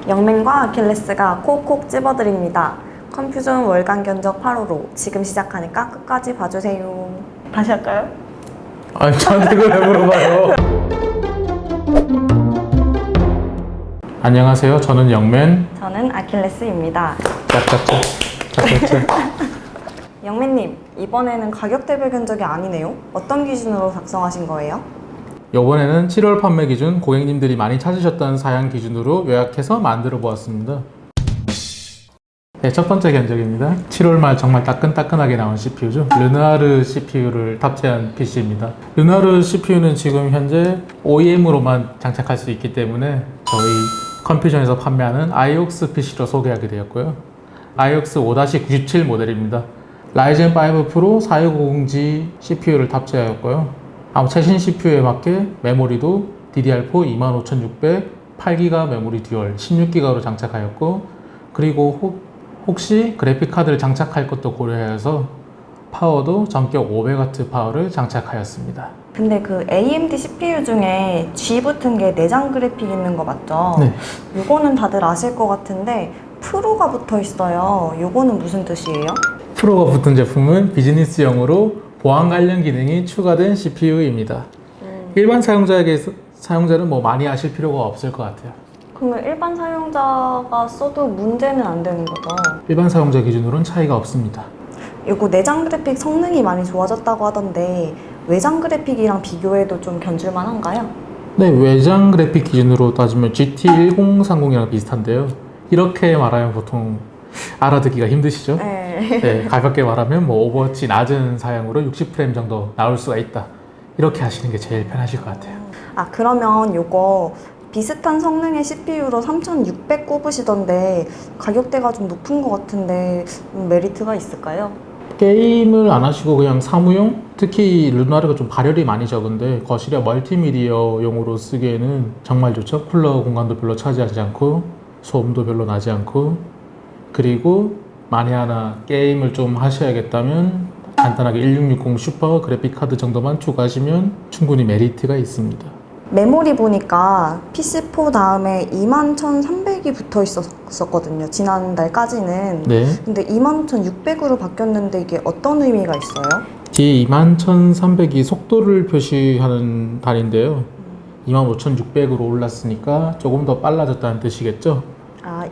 영맨과 아킬레스가 콕콕 집어드립니다. 컴퓨전 월간 견적 8호로 지금 시작하니까 끝까지 봐주세요. 다시 할까요? 아니 저한테 그걸 왜 물어봐요? 안녕하세요. 저는 영맨. 저는 아킬레스입니다. 짝짝짝. 영맨님, 이번에는 가격대별 견적이 아니네요. 어떤 기준으로 작성하신 거예요? 이번에는 7월 판매 기준 고객님들이 많이 찾으셨던 사양 기준으로 요약해서 만들어 보았습니다. 네, 첫 번째 견적입니다. 7월 말 정말 따끈따끈하게 나온 CPU죠. 르누아르 CPU를 탑재한 PC입니다. 르누아르 CPU는 지금 현재 OEM으로만 장착할 수 있기 때문에 저희 컴퓨전에서 판매하는 IOX PC로 소개하게 되었고요. IOX 5-97 모델입니다. 라이젠 5 프로 4650G CPU를 탑재하였고요. 최신 CPU에 맞게 메모리도 DDR4 25600 8GB 메모리 듀얼 16GB로 장착하였고, 그리고 혹시 그래픽카드를 장착할 것도 고려해서 파워도 전격 500W 파워를 장착하였습니다. 근데 그 AMD CPU 중에 G 붙은 게 내장 그래픽 있는 거 맞죠? 네. 요거는 다들 아실 것 같은데 프로가 붙어 있어요. 요거는 무슨 뜻이에요? 프로가 붙은 제품은 비즈니스용으로 보안 관련 기능이 추가된 CPU입니다. 일반 사용자는 뭐 많이 아실 필요가 없을 것 같아요. 그러면 일반 사용자가 써도 문제는 안 되는 거죠? 일반 사용자 기준으로는 차이가 없습니다. 요거 내장 그래픽 성능이 많이 좋아졌다고 하던데 외장 그래픽이랑 비교해도 좀 견줄만 한가요? 네, 외장 그래픽 기준으로 따지면 GT1030이랑 비슷한데요. 이렇게 말하면 보통 알아듣기가 힘드시죠? 네. 네, 가볍게 말하면 뭐 오버워치 낮은 사양으로 60프레임 정도 나올 수가 있다. 이렇게 하시는 게 제일 편하실 것 같아요. 그러면 요거 비슷한 성능의 CPU로 3600 꼽으시던데 가격대가 좀 높은 것 같은데 메리트가 있을까요? 게임을 안 하시고 그냥 사무용? 특히 르누아르가 좀 발열이 많이 적은데 거실에 멀티미디어용으로 쓰기에는 정말 좋죠. 쿨러 공간도 별로 차지하지 않고 소음도 별로 나지 않고, 그리고 만에 하나 게임을 좀 하셔야겠다면 간단하게 1660 슈퍼 그래픽카드 정도만 추가하시면 충분히 메리트가 있습니다. 메모리 보니까 PC4 다음에 21300이 붙어 있었거든요. 지난달까지는. 네. 근데 25600으로 바뀌었는데 이게 어떤 의미가 있어요? 뒤에 21300이 속도를 표시하는 단위인데요. 25600으로 올랐으니까 조금 더 빨라졌다는 뜻이겠죠?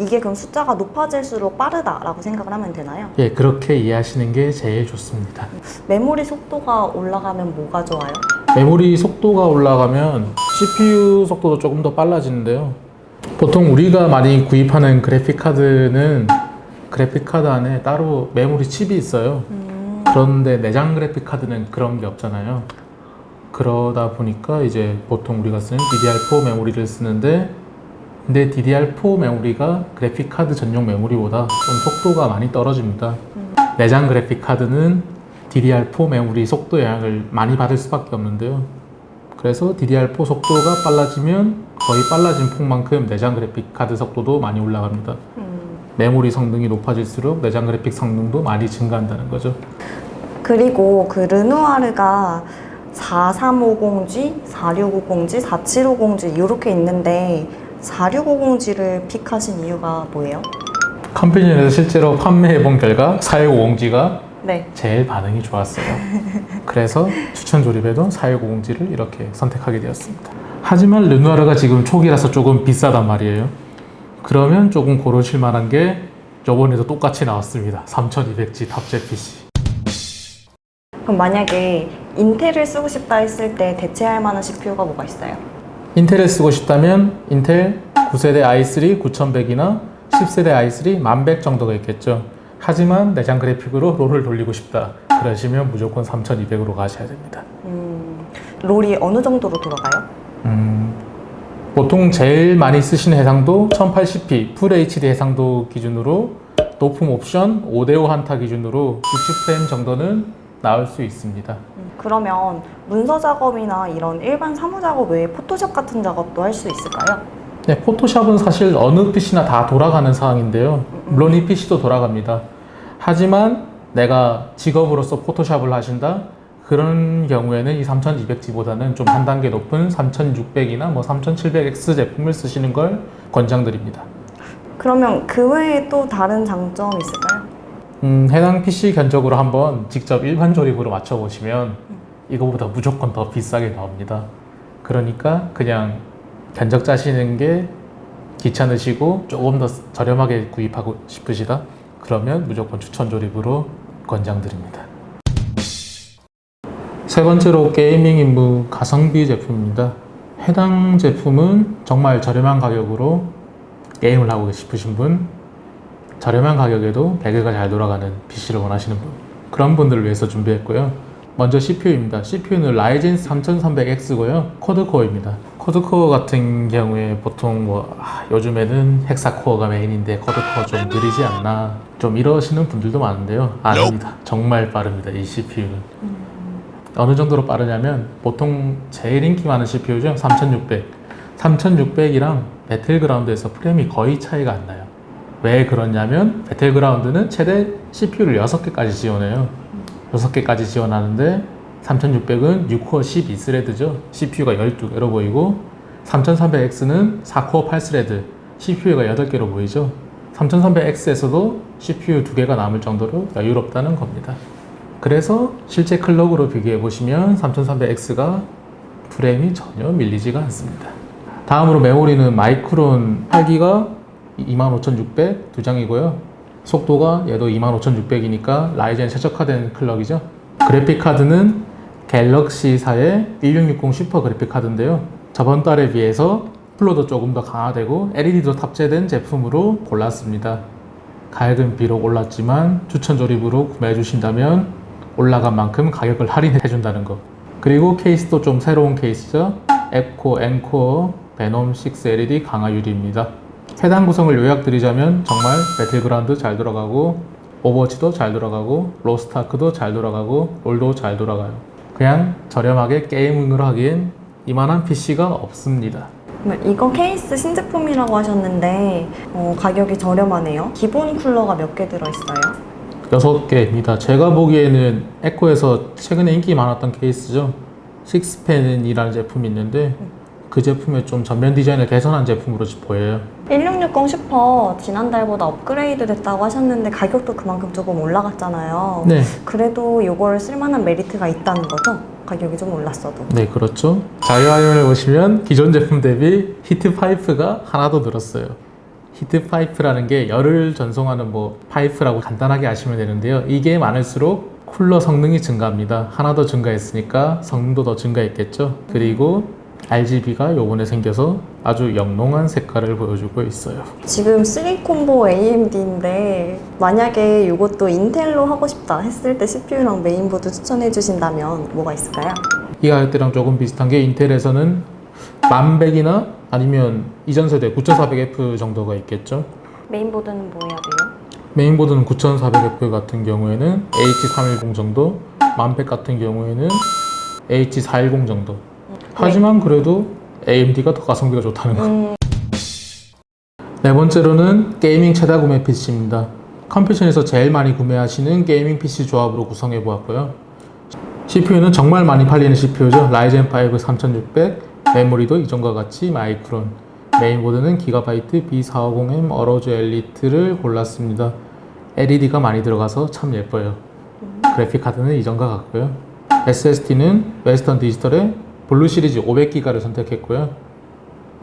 이게 그럼 숫자가 높아질수록 빠르다라고 생각을 하면 되나요? 예, 그렇게 이해하시는 게 제일 좋습니다. 메모리 속도가 올라가면 뭐가 좋아요? 메모리 속도가 올라가면 CPU 속도도 조금 더 빨라지는데요. 보통 우리가 많이 구입하는 그래픽카드는 그래픽카드 안에 따로 메모리 칩이 있어요. 그런데 내장 그래픽카드는 그런 게 없잖아요. 그러다 보니까 이제 보통 우리가 쓰는 DDR4 메모리를 쓰는데, 근데 DDR4 메모리가 그래픽카드 전용 메모리보다 좀 속도가 많이 떨어집니다. 내장 그래픽카드는 DDR4 메모리 속도 영향을 많이 받을 수밖에 없는데요. 그래서 DDR4 속도가 빨라지면 거의 빨라진 폭만큼 내장 그래픽카드 속도도 많이 올라갑니다. 메모리 성능이 높아질수록 내장 그래픽 성능도 많이 증가한다는 거죠. 그리고 그 르누아르가 4350G, 4650G, 4750G 이렇게 있는데 4650G를 픽하신 이유가 뭐예요? 컴퓨전에서 실제로 판매해본 결과 4650G가 네. 제일 반응이 좋았어요. 그래서 추천 조립에도 4650G를 이렇게 선택하게 되었습니다. 하지만 르누아르가 지금 초기라서 조금 비싸단 말이에요. 그러면 조금 고르실 만한 게 저번에도 똑같이 나왔습니다. 3200G 탑재 PC. 그럼 만약에 인텔을 쓰고 싶다 했을 때 대체할 만한 CPU가 뭐가 있어요? 인텔을 쓰고 싶다면 인텔 9세대 i3 9100이나 10세대 i3 1100 정도가 있겠죠. 하지만 내장 그래픽으로 롤을 돌리고 싶다 그러시면 무조건 3200으로 가셔야 됩니다. 롤이 어느 정도로 돌아가요? 보통 제일 많이 쓰시는 해상도 1080p 풀 HD 해상도 기준으로 높음 옵션 5대5 한타 기준으로 60프레임 정도는 나올 수 있습니다. 그러면 문서 작업이나 이런 일반 사무 작업 외에 포토샵 같은 작업도 할 수 있을까요? 네, 포토샵은 사실 어느 PC나 다 돌아가는 사항인데요. 물론 이 PC도 돌아갑니다. 하지만 내가 직업으로서 포토샵을 하신다? 그런 경우에는 이 3200G보다는 좀 한 단계 높은 3600이나 뭐 3700X 제품을 쓰시는 걸 권장드립니다. 그러면 그 외에 또 다른 장점이 있을까요? 해당 PC 견적으로 한번 직접 일반 조립으로 맞춰보시면 이거보다 무조건 더 비싸게 나옵니다. 그러니까 그냥 견적 짜시는 게 귀찮으시고 조금 더 저렴하게 구입하고 싶으시다? 그러면 무조건 추천 조립으로 권장드립니다. 세 번째로 게이밍 임무 가성비 제품입니다. 해당 제품은 정말 저렴한 가격으로 게임을 하고 싶으신 분, 저렴한 가격에도 배그가 잘 돌아가는 PC를 원하시는 분, 그런 분들을 위해서 준비했고요. 먼저 CPU입니다. CPU는 라이젠 3300X고요. 쿼드코어입니다. 쿼드코어 같은 경우에 보통 요즘에는 헥사코어가 메인인데 쿼드코어 좀 느리지 않나 좀 이러시는 분들도 많은데요. 아닙니다. 정말 빠릅니다. 이 CPU는. 어느 정도로 빠르냐면 보통 제일 인기 많은 CPU죠. 3600. 3600이랑 배틀그라운드에서 프레임이 거의 차이가 안 나요. 왜 그러냐면 배틀그라운드는 최대 CPU를 6개까지 지원해요. 6개까지 지원하는데 3600은 6코어 12스레드죠. CPU가 12개로 보이고 3300X는 4코어 8스레드, CPU가 8개로 보이죠. 3300X에서도 CPU 2개가 남을 정도로 여유롭다는 겁니다. 그래서 실제 클럭으로 비교해 보시면 3300X가 프레임이 전혀 밀리지가 않습니다. 다음으로 메모리는 마이크론 8기가 25600 두 장이고요. 속도가 얘도 25600이니까 라이젠 최적화된 클럭이죠. 그래픽 카드는 갤럭시사의 1660 슈퍼 그래픽 카드인데요. 저번 달에 비해서 플로도 조금 더 강화되고 LED도 탑재된 제품으로 골랐습니다. 가격은 비록 올랐지만 추천 조립으로 구매해 주신다면 올라간 만큼 가격을 할인해 준다는 거. 그리고 케이스도 좀 새로운 케이스죠. 에코 엔코어 베놈 6 LED 강화 유리입니다. 해당 구성을 요약드리자면 정말 배틀그라운드 잘 돌아가고 오버워치도 잘 돌아가고 로스트아크도 잘 돌아가고 롤도 잘 돌아가요. 그냥 저렴하게 게이밍을 하기엔 이만한 PC가 없습니다. 이거 케이스 신제품이라고 하셨는데 가격이 저렴하네요. 기본 쿨러가 몇 개 들어있어요? 6개입니다. 제가 보기에는 에코에서 최근에 인기 많았던 케이스죠. 식스펜이라는 제품이 있는데 그 제품의 좀 전면 디자인을 개선한 제품으로 보여요. 1660 슈퍼 지난달보다 업그레이드 됐다고 하셨는데 가격도 그만큼 조금 올라갔잖아요. 네. 그래도 이걸 쓸만한 메리트가 있다는 거죠? 가격이 좀 올랐어도. 네, 그렇죠. 자료 화면을 보시면 기존 제품 대비 히트 파이프가 하나 더 늘었어요. 히트 파이프라는 게 열을 전송하는 파이프라고 간단하게 아시면 되는데요. 이게 많을수록 쿨러 성능이 증가합니다. 하나 더 증가했으니까 성능도 더 증가했겠죠. 그리고 RGB가 요번에 생겨서 아주 영롱한 색깔을 보여주고 있어요. 지금 3콤보 AMD인데 만약에 이것도 인텔로 하고 싶다 했을 때 CPU랑 메인보드 추천해 주신다면 뭐가 있을까요? 이 가격대랑 조금 비슷한 게 인텔에서는 1100이나 아니면 이전 세대 9400F 정도가 있겠죠. 메인보드는 뭐 해야 돼요? 메인보드는 9400F 같은 경우에는 H310 정도, 1100 같은 경우에는 H410 정도. 하지만 그래도 AMD가 더 가성비가 좋다는 거. 네 번째로는 게이밍 최다 구매 PC입니다. 컴퓨터에서 제일 많이 구매하시는 게이밍 PC 조합으로 구성해 보았고요. CPU는 정말 많이 팔리는 CPU죠. 라이젠 5 3600, 메모리도 이전과 같이 마이크론, 메인보드는 기가바이트 B450M 어로즈 엘리트를 골랐습니다. LED가 많이 들어가서 참 예뻐요. 그래픽 카드는 이전과 같고요. SSD는 웨스턴 디지털의 블루 시리즈 500기가를 선택했고요.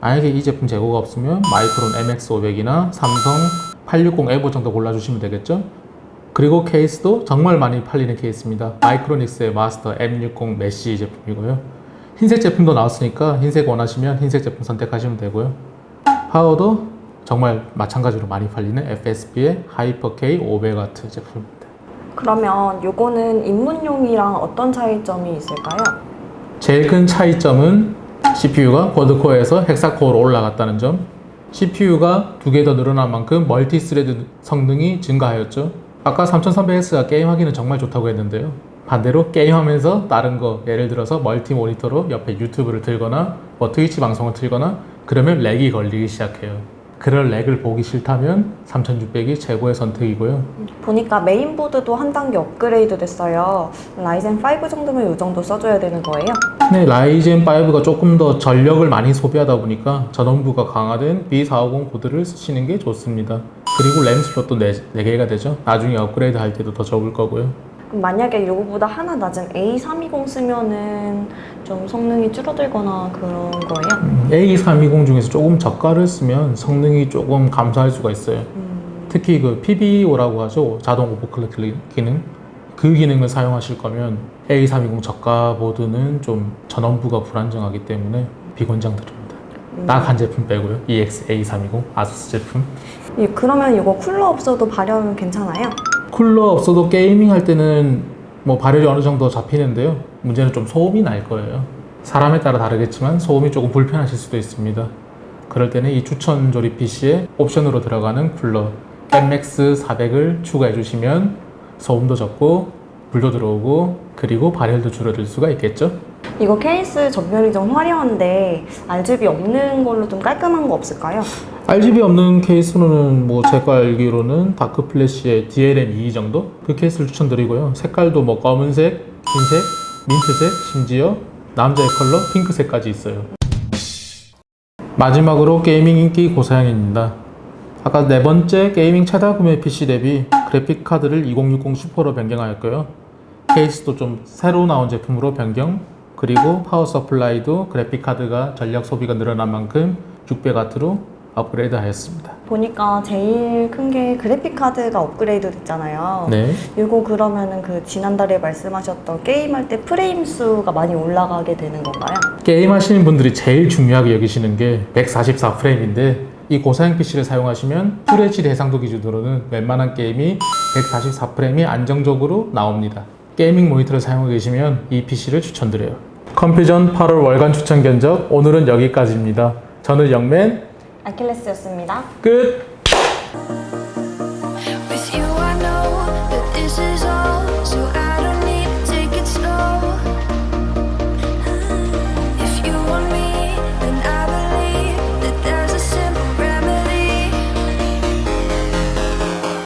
만약에 이 제품 재고가 없으면 마이크론 MX500이나 삼성 860 에보 정도 골라주시면 되겠죠. 그리고 케이스도 정말 많이 팔리는 케이스입니다. 마이크로닉스의 마스터 M60 메쉬 제품이고요. 흰색 제품도 나왔으니까 흰색 원하시면 흰색 제품 선택하시면 되고요. 파워도 정말 마찬가지로 많이 팔리는 FSP의 하이퍼 K 500W 제품입니다. 그러면 요거는 입문용이랑 어떤 차이점이 있을까요? 제일 큰 차이점은 CPU가 쿼드코어에서 헥사코어로 올라갔다는 점. CPU가 2개 더 늘어난 만큼 멀티스레드 성능이 증가하였죠. 아까 3300X가 게임하기는 정말 좋다고 했는데요. 반대로 게임하면서 다른 거, 예를 들어서 멀티 모니터로 옆에 유튜브를 틀거나 트위치 방송을 틀거나 그러면 렉이 걸리기 시작해요. 그럴 렉을 보기 싫다면 3600이 최고의 선택이고요. 보니까 메인보드도 한 단계 업그레이드 됐어요. 라이젠 5 정도면 이 정도 써줘야 되는 거예요? 네, 라이젠 5가 조금 더 전력을 많이 소비하다 보니까 전원부가 강화된 B450 코드를 쓰시는 게 좋습니다. 그리고 램 슬롯도 4개가 되죠. 나중에 업그레이드 할 때도 더 적을 거고요. 그럼 만약에 이거보다 하나 낮은 A320 쓰면은 좀 성능이 줄어들거나 그런 거예요? A320 중에서 조금 저가를 쓰면 성능이 조금 감소할 수가 있어요. 특히 그 PBO라고 하죠. 자동 오버클럭 기능. 그 기능을 사용하실 거면 A320 저가 보드는 좀 전원부가 불안정하기 때문에 비권장드립니다. 딱 한 제품 빼고요. EX A320 아수스 제품. 예, 그러면 이거 쿨러 없어도 발열 괜찮아요? 쿨러 없어도 게이밍 할 때는 뭐 발열이 어느 정도 잡히는데요. 문제는 좀 소음이 날 거예요. 사람에 따라 다르겠지만 소음이 조금 불편하실 수도 있습니다. 그럴 때는 이 추천 조립 PC에 옵션으로 들어가는 쿨러 MX 400을 추가해 주시면 소음도 적고 불도 들어오고 그리고 발열도 줄어들 수가 있겠죠. 이거 케이스 전면이 좀 화려한데 RGB 없는 걸로 좀 깔끔한 거 없을까요? RGB 없는 케이스로는 뭐 제가 알기로는 다크 플래시의 DLM2 정도? 그 케이스를 추천드리고요. 색깔도 뭐 검은색, 흰색, 민트색, 심지어 남자의 컬러 핑크색까지 있어요. 마지막으로 게이밍 인기 고사양입니다. 아까 네 번째 게이밍 최다 구매 PC 대비 그래픽 카드를 2060 슈퍼로 변경하였고요. 케이스도 좀 새로 나온 제품으로 변경, 그리고 파워 서플라이도 그래픽 카드가 전력 소비가 늘어난 만큼 600W로 업그레이드 하였습니다. 보니까 제일 큰 게 그래픽 카드가 업그레이드 됐잖아요. 네. 이거 그러면은 그 지난달에 말씀하셨던 게임할 때 프레임 수가 많이 올라가게 되는 건가요? 게임 하시는 분들이 제일 중요하게 여기시는 게 144프레임인데 이 고사양 PC를 사용하시면 FHD 해상도 기준으로는 웬만한 게임이 144프레임이 안정적으로 나옵니다. 게이밍 모니터를 사용하고 계시면 이 PC를 추천드려요. 컴퓨전 8월 월간 추천 견적 오늘은 여기까지입니다. 저는 영맨 아킬레스였습니다. 끝!